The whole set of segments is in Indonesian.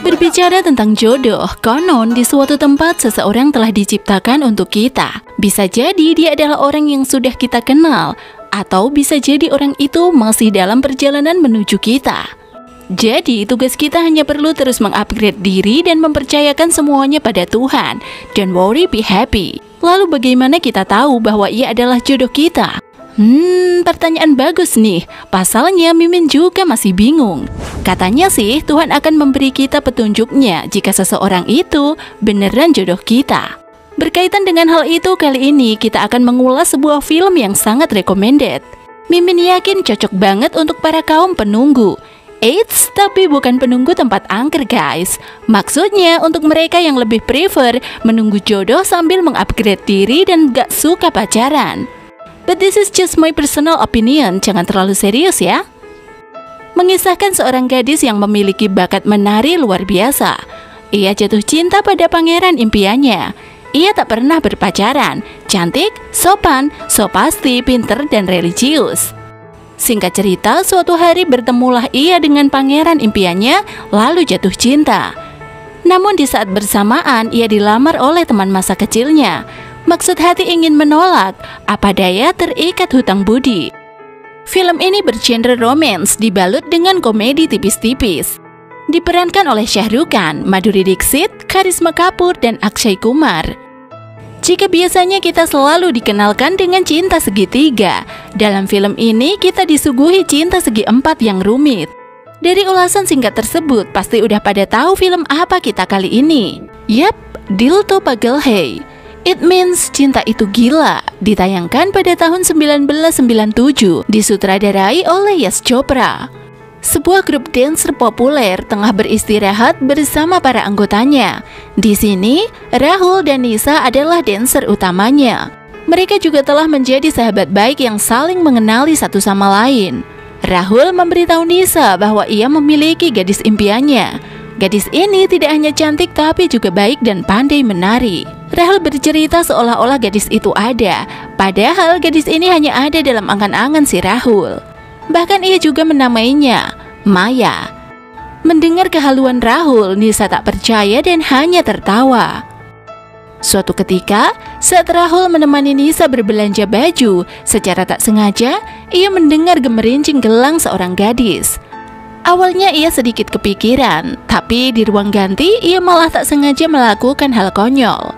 Berbicara tentang jodoh, konon di suatu tempat seseorang telah diciptakan untuk kita. Bisa jadi dia adalah orang yang sudah kita kenal, atau bisa jadi orang itu masih dalam perjalanan menuju kita. Jadi tugas kita hanya perlu terus mengupgrade diri dan mempercayakan semuanya pada Tuhan. Don't worry, be happy. Lalu bagaimana kita tahu bahwa ia adalah jodoh kita? Pertanyaan bagus nih. Pasalnya Mimin juga masih bingung. Katanya sih Tuhan akan memberi kita petunjuknya jika seseorang itu beneran jodoh kita. Berkaitan dengan hal itu, kali ini kita akan mengulas sebuah film yang sangat recommended. Mimin yakin cocok banget untuk para kaum penunggu. Eits, tapi bukan penunggu tempat angker guys. Maksudnya untuk mereka yang lebih prefer menunggu jodoh sambil mengupgrade diri dan gak suka pacaran. But this is just my personal opinion, jangan terlalu serius ya. Mengisahkan seorang gadis yang memiliki bakat menari luar biasa. Ia jatuh cinta pada pangeran impiannya. Ia tak pernah berpacaran, cantik, sopan, so pasti, pinter, dan religius. Singkat cerita, suatu hari bertemulah ia dengan pangeran impiannya, lalu jatuh cinta. Namun di saat bersamaan, ia dilamar oleh teman masa kecilnya. Maksud hati ingin menolak, apa daya terikat hutang budi. Film ini bergenre romance dibalut dengan komedi tipis-tipis. Diperankan oleh Shah Rukh Khan, Madhuri Dixit, Karisma Kapoor, dan Akshay Kumar. Jika biasanya kita selalu dikenalkan dengan cinta segitiga, dalam film ini kita disuguhi cinta segi empat yang rumit. Dari ulasan singkat tersebut, pasti udah pada tahu film apa kita kali ini. Yap, Dil To Pagal Hai. It Means Cinta Itu Gila, ditayangkan pada tahun 1997, disutradarai oleh Yash Chopra. Sebuah grup dancer populer tengah beristirahat bersama para anggotanya. Di sini, Rahul dan Nisa adalah dancer utamanya. Mereka juga telah menjadi sahabat baik yang saling mengenali satu sama lain. Rahul memberitahu Nisa bahwa ia memiliki gadis impiannya. Gadis ini tidak hanya cantik tapi juga baik dan pandai menari. Rahul bercerita seolah-olah gadis itu ada, padahal gadis ini hanya ada dalam angan-angan si Rahul. Bahkan ia juga menamainya Maya. Mendengar kehaluan Rahul, Nisa tak percaya dan hanya tertawa. Suatu ketika, saat Rahul menemani Nisa berbelanja baju, secara tak sengaja ia mendengar gemerincing gelang seorang gadis. Awalnya ia sedikit kepikiran, tapi di ruang ganti ia malah tak sengaja melakukan hal konyol.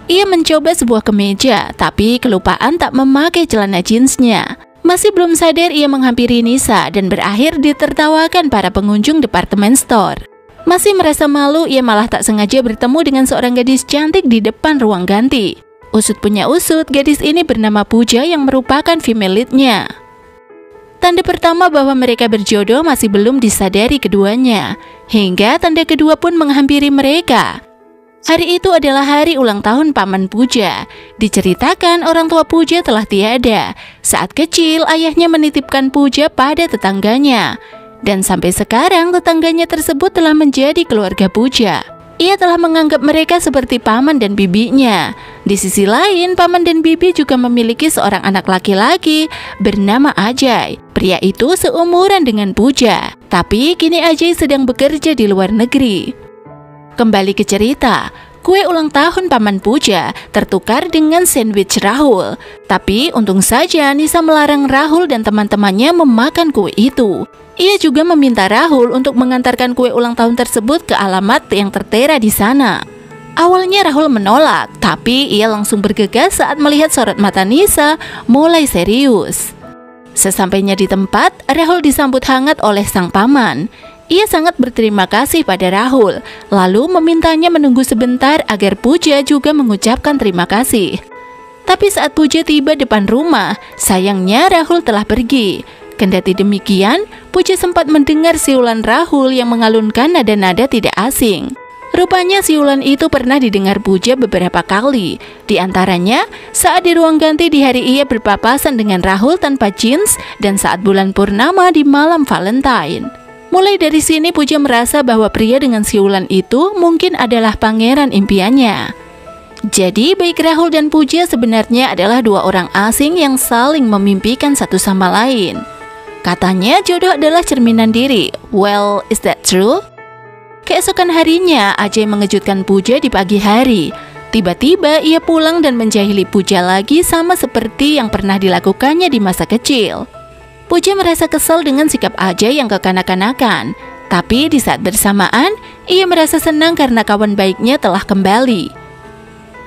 Ia mencoba sebuah kemeja, tapi kelupaan tak memakai celana jeansnya. Masih belum sadar ia menghampiri Nisa dan berakhir ditertawakan para pengunjung departemen store. Masih merasa malu, ia malah tak sengaja bertemu dengan seorang gadis cantik di depan ruang ganti. Usut punya usut, gadis ini bernama Pooja yang merupakan female lead-nya. Tanda pertama bahwa mereka berjodoh masih belum disadari keduanya, hingga tanda kedua pun menghampiri mereka. Hari itu adalah hari ulang tahun paman Pooja. Diceritakan orang tua Pooja telah tiada. Saat kecil, ayahnya menitipkan Pooja pada tetangganya. Dan sampai sekarang, tetangganya tersebut telah menjadi keluarga Pooja. Ia telah menganggap mereka seperti paman dan bibinya. Di sisi lain, paman dan bibi juga memiliki seorang anak laki-laki bernama Ajay. Pria itu seumuran dengan Pooja, tapi kini Ajay sedang bekerja di luar negeri. Kembali ke cerita, kue ulang tahun paman Pooja tertukar dengan sandwich Rahul. Tapi untung saja Nisa melarang Rahul dan teman-temannya memakan kue itu. Ia juga meminta Rahul untuk mengantarkan kue ulang tahun tersebut ke alamat yang tertera di sana. Awalnya Rahul menolak, tapi ia langsung bergegas saat melihat sorot mata Nisa mulai serius. Sesampainya di tempat, Rahul disambut hangat oleh sang paman. Ia sangat berterima kasih pada Rahul, lalu memintanya menunggu sebentar agar Pooja juga mengucapkan terima kasih. Tapi saat Pooja tiba depan rumah, sayangnya Rahul telah pergi. Kendati demikian, Pooja sempat mendengar siulan Rahul yang mengalunkan nada-nada tidak asing. Rupanya siulan itu pernah didengar Pooja beberapa kali. Di antaranya, saat di ruang ganti di hari ia berpapasan dengan Rahul tanpa jeans dan saat bulan purnama di malam Valentine. Mulai dari sini Pooja merasa bahwa pria dengan siulan itu mungkin adalah pangeran impiannya. Jadi baik Rahul dan Pooja sebenarnya adalah dua orang asing yang saling memimpikan satu sama lain. Katanya jodoh adalah cerminan diri. Well, is that true? Keesokan harinya, Ajay mengejutkan Pooja di pagi hari. Tiba-tiba ia pulang dan menjahili Pooja lagi sama seperti yang pernah dilakukannya di masa kecil. Pooja merasa kesal dengan sikap Ajay yang kekanak-kanakan. Tapi di saat bersamaan, ia merasa senang karena kawan baiknya telah kembali.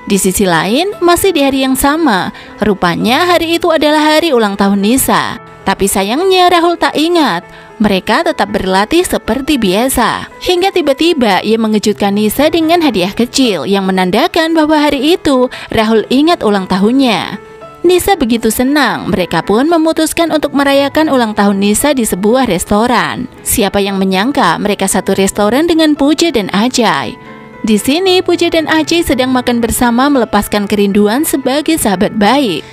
Di sisi lain, masih di hari yang sama, rupanya hari itu adalah hari ulang tahun Nisa. Tapi sayangnya Rahul tak ingat, mereka tetap berlatih seperti biasa. Hingga tiba-tiba ia mengejutkan Nisa dengan hadiah kecil yang menandakan bahwa hari itu Rahul ingat ulang tahunnya. Nisa begitu senang, mereka pun memutuskan untuk merayakan ulang tahun Nisa di sebuah restoran. Siapa yang menyangka mereka satu restoran dengan Pooja dan Ajay. Di sini Pooja dan Ajay sedang makan bersama melepaskan kerinduan sebagai sahabat baik.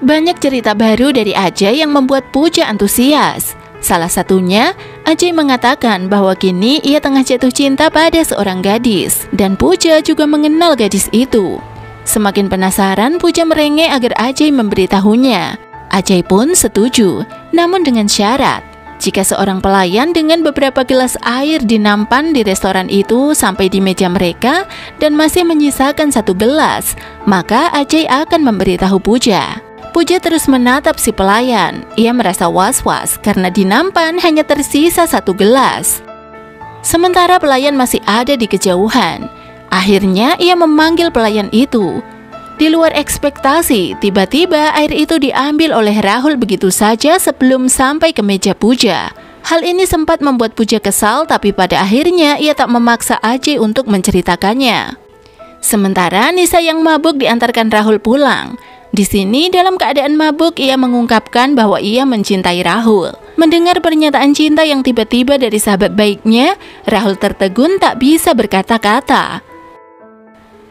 Banyak cerita baru dari Ajay yang membuat Pooja antusias. Salah satunya, Ajay mengatakan bahwa kini ia tengah jatuh cinta pada seorang gadis, dan Pooja juga mengenal gadis itu. Semakin penasaran, Pooja merengek agar Ajay memberitahunya. Ajay pun setuju, namun dengan syarat. Jika seorang pelayan dengan beberapa gelas air dinampan di restoran itu sampai di meja mereka dan masih menyisakan satu gelas, maka Ajay akan memberitahu Pooja. Pooja terus menatap si pelayan. Ia merasa was-was karena di nampan hanya tersisa satu gelas. Sementara pelayan masih ada di kejauhan. Akhirnya ia memanggil pelayan itu. Di luar ekspektasi, tiba-tiba air itu diambil oleh Rahul begitu saja sebelum sampai ke meja Pooja. Hal ini sempat membuat Pooja kesal, tapi pada akhirnya ia tak memaksa Ajay untuk menceritakannya. Sementara Nisa yang mabuk diantarkan Rahul pulang. Di sini dalam keadaan mabuk ia mengungkapkan bahwa ia mencintai Rahul. Mendengar pernyataan cinta yang tiba-tiba dari sahabat baiknya, Rahul tertegun tak bisa berkata-kata.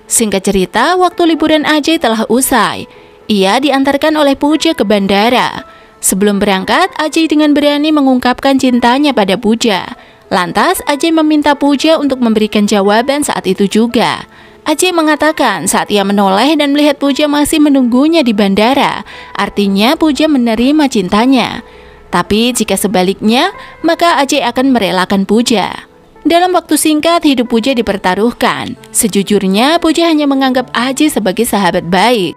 Singkat cerita, waktu liburan Ajay telah usai. Ia diantarkan oleh Pooja ke bandara. Sebelum berangkat, Ajay dengan berani mengungkapkan cintanya pada Pooja. Lantas Ajay meminta Pooja untuk memberikan jawaban saat itu juga. Ajay mengatakan saat ia menoleh dan melihat Pooja masih menunggunya di bandara, artinya Pooja menerima cintanya. Tapi jika sebaliknya, maka Ajay akan merelakan Pooja. Dalam waktu singkat, hidup Pooja dipertaruhkan. Sejujurnya, Pooja hanya menganggap Ajay sebagai sahabat baik.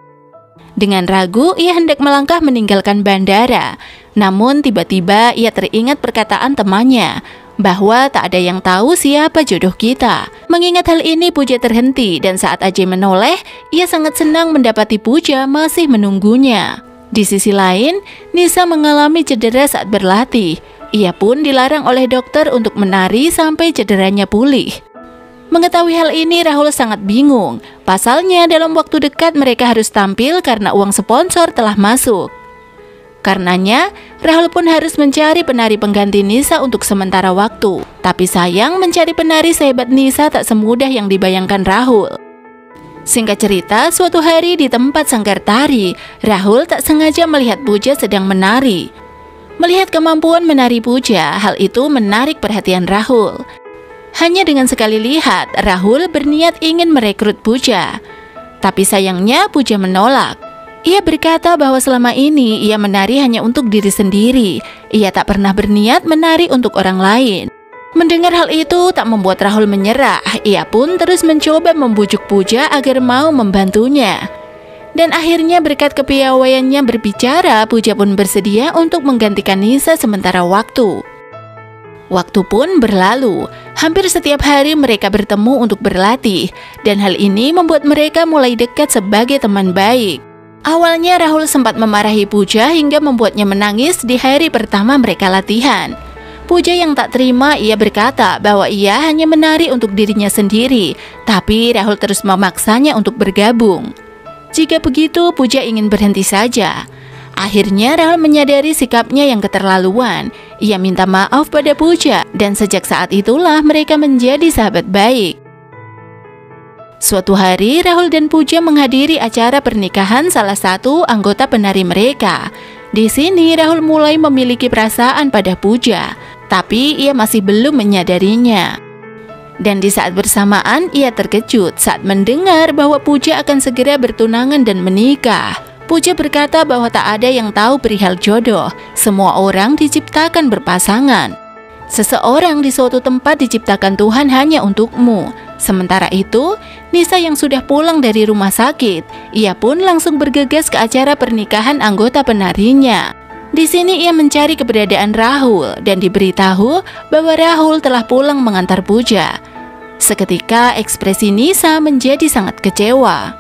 Dengan ragu, ia hendak melangkah meninggalkan bandara. Namun tiba-tiba ia teringat perkataan temannya, bahwa tak ada yang tahu siapa jodoh kita. Mengingat hal ini, Pooja terhenti dan saat Ajay menoleh, ia sangat senang mendapati Pooja masih menunggunya. Di sisi lain, Nisa mengalami cedera saat berlatih. Ia pun dilarang oleh dokter untuk menari sampai cederanya pulih. Mengetahui hal ini, Rahul sangat bingung. Pasalnya dalam waktu dekat mereka harus tampil karena uang sponsor telah masuk. Karenanya, Rahul pun harus mencari penari pengganti Nisa untuk sementara waktu. Tapi sayang, mencari penari sehebat Nisa tak semudah yang dibayangkan Rahul. Singkat cerita, suatu hari di tempat sanggar tari, Rahul tak sengaja melihat Pooja sedang menari. Melihat kemampuan menari Pooja, hal itu menarik perhatian Rahul. Hanya dengan sekali lihat, Rahul berniat ingin merekrut Pooja. Tapi sayangnya Pooja menolak. Ia berkata bahwa selama ini ia menari hanya untuk diri sendiri. Ia tak pernah berniat menari untuk orang lain. Mendengar hal itu tak membuat Rahul menyerah. Ia pun terus mencoba membujuk Pooja agar mau membantunya. Dan akhirnya berkat kepiawaiannya berbicara, Pooja pun bersedia untuk menggantikan Nisa sementara waktu. Waktu pun berlalu. Hampir setiap hari mereka bertemu untuk berlatih. Dan hal ini membuat mereka mulai dekat sebagai teman baik. Awalnya Rahul sempat memarahi Pooja hingga membuatnya menangis di hari pertama mereka latihan. Pooja yang tak terima, ia berkata bahwa ia hanya menari untuk dirinya sendiri, tapi Rahul terus memaksanya untuk bergabung. Jika begitu, Pooja ingin berhenti saja. Akhirnya Rahul menyadari sikapnya yang keterlaluan. Ia minta maaf pada Pooja dan sejak saat itulah mereka menjadi sahabat baik. Suatu hari, Rahul dan Pooja menghadiri acara pernikahan salah satu anggota penari mereka. Di sini, Rahul mulai memiliki perasaan pada Pooja, tapi ia masih belum menyadarinya. Dan di saat bersamaan, ia terkejut saat mendengar bahwa Pooja akan segera bertunangan dan menikah. Pooja berkata bahwa tak ada yang tahu perihal jodoh, semua orang diciptakan berpasangan. Seseorang di suatu tempat diciptakan Tuhan hanya untukmu. Sementara itu, Nisa yang sudah pulang dari rumah sakit, ia pun langsung bergegas ke acara pernikahan anggota penarinya. Di sini ia mencari keberadaan Rahul dan diberitahu bahwa Rahul telah pulang mengantar Pooja. Seketika ekspresi Nisa menjadi sangat kecewa.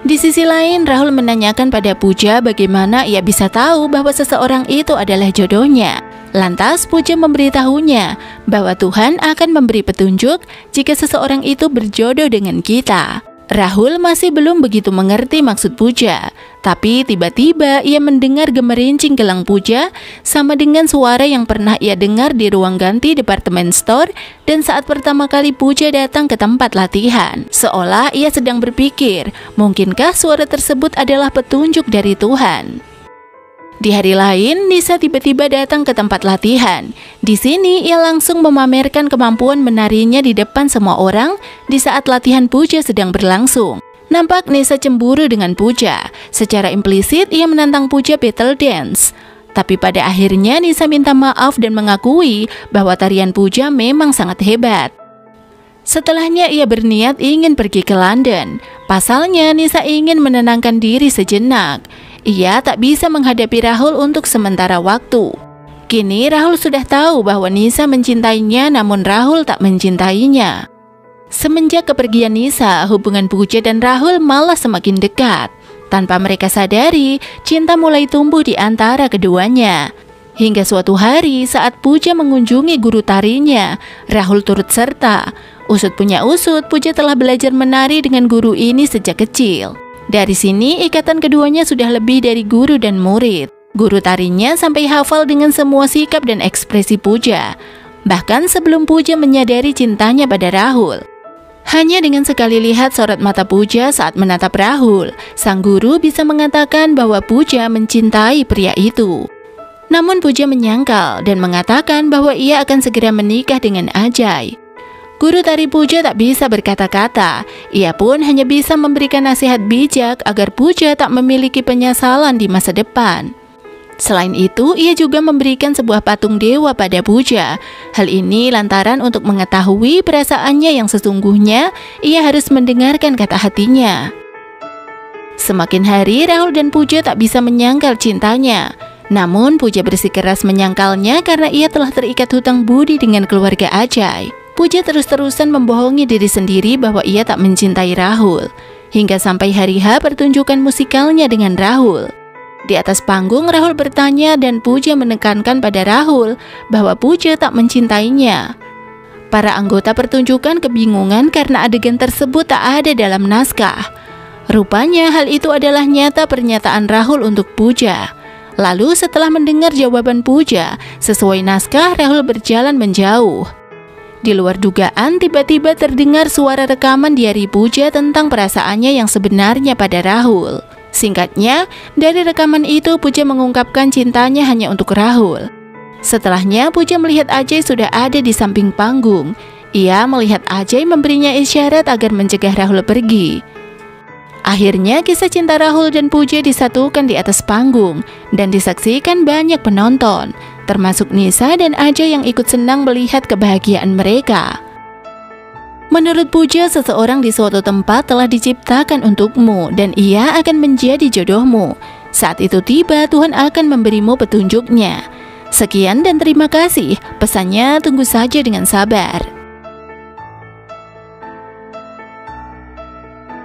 Di sisi lain, Rahul menanyakan pada Pooja bagaimana ia bisa tahu bahwa seseorang itu adalah jodohnya. Lantas Pooja memberitahunya bahwa Tuhan akan memberi petunjuk jika seseorang itu berjodoh dengan kita. Rahul masih belum begitu mengerti maksud Pooja, tapi tiba-tiba ia mendengar gemerincing gelang Pooja sama dengan suara yang pernah ia dengar di ruang ganti departemen store dan saat pertama kali Pooja datang ke tempat latihan. Seolah ia sedang berpikir, mungkinkah suara tersebut adalah petunjuk dari Tuhan? Di hari lain, Nisa tiba-tiba datang ke tempat latihan. Di sini, ia langsung memamerkan kemampuan menarinya di depan semua orang di saat latihan Pooja sedang berlangsung. Nampak Nisa cemburu dengan Pooja. Secara implisit, ia menantang Pooja battle dance. Tapi pada akhirnya, Nisa minta maaf dan mengakui bahwa tarian Pooja memang sangat hebat. Setelahnya, ia berniat ingin pergi ke London. Pasalnya, Nisa ingin menenangkan diri sejenak. Ia tak bisa menghadapi Rahul untuk sementara waktu. Kini Rahul sudah tahu bahwa Nisa mencintainya, namun Rahul tak mencintainya. Semenjak kepergian Nisa, hubungan Pooja dan Rahul malah semakin dekat. Tanpa mereka sadari, cinta mulai tumbuh di antara keduanya. Hingga suatu hari saat Pooja mengunjungi guru tarinya, Rahul turut serta. Usut punya usut, Pooja telah belajar menari dengan guru ini sejak kecil. Dari sini, ikatan keduanya sudah lebih dari guru dan murid. Guru tarinya sampai hafal dengan semua sikap dan ekspresi Pooja. Bahkan sebelum Pooja menyadari cintanya pada Rahul. Hanya dengan sekali lihat sorot mata Pooja saat menatap Rahul, sang guru bisa mengatakan bahwa Pooja mencintai pria itu. Namun Pooja menyangkal dan mengatakan bahwa ia akan segera menikah dengan Ajay. Guru tari Pooja tak bisa berkata-kata, ia pun hanya bisa memberikan nasihat bijak agar Pooja tak memiliki penyesalan di masa depan. Selain itu, ia juga memberikan sebuah patung dewa pada Pooja. Hal ini lantaran untuk mengetahui perasaannya yang sesungguhnya, ia harus mendengarkan kata hatinya. Semakin hari, Rahul dan Pooja tak bisa menyangkal cintanya. Namun, Pooja bersikeras menyangkalnya karena ia telah terikat hutang budi dengan keluarga Ajay. Pooja terus-terusan membohongi diri sendiri bahwa ia tak mencintai Rahul. Hingga sampai hari H pertunjukan musikalnya dengan Rahul. Di atas panggung, Rahul bertanya dan Pooja menekankan pada Rahul bahwa Pooja tak mencintainya. Para anggota pertunjukan kebingungan karena adegan tersebut tak ada dalam naskah. Rupanya hal itu adalah nyata pernyataan Rahul untuk Pooja. Lalu setelah mendengar jawaban Pooja, sesuai naskah Rahul berjalan menjauh. Di luar dugaan, tiba-tiba terdengar suara rekaman diari Pooja tentang perasaannya yang sebenarnya pada Rahul. Singkatnya, dari rekaman itu Pooja mengungkapkan cintanya hanya untuk Rahul. Setelahnya, Pooja melihat Ajay sudah ada di samping panggung. Ia melihat Ajay memberinya isyarat agar mencegah Rahul pergi. Akhirnya, kisah cinta Rahul dan Pooja disatukan di atas panggung dan disaksikan banyak penonton, termasuk Nisa dan Ajay yang ikut senang melihat kebahagiaan mereka. Menurut Pooja, seseorang di suatu tempat telah diciptakan untukmu dan ia akan menjadi jodohmu. Saat itu tiba, Tuhan akan memberimu petunjuknya. Sekian dan terima kasih. Pesannya tunggu saja dengan sabar.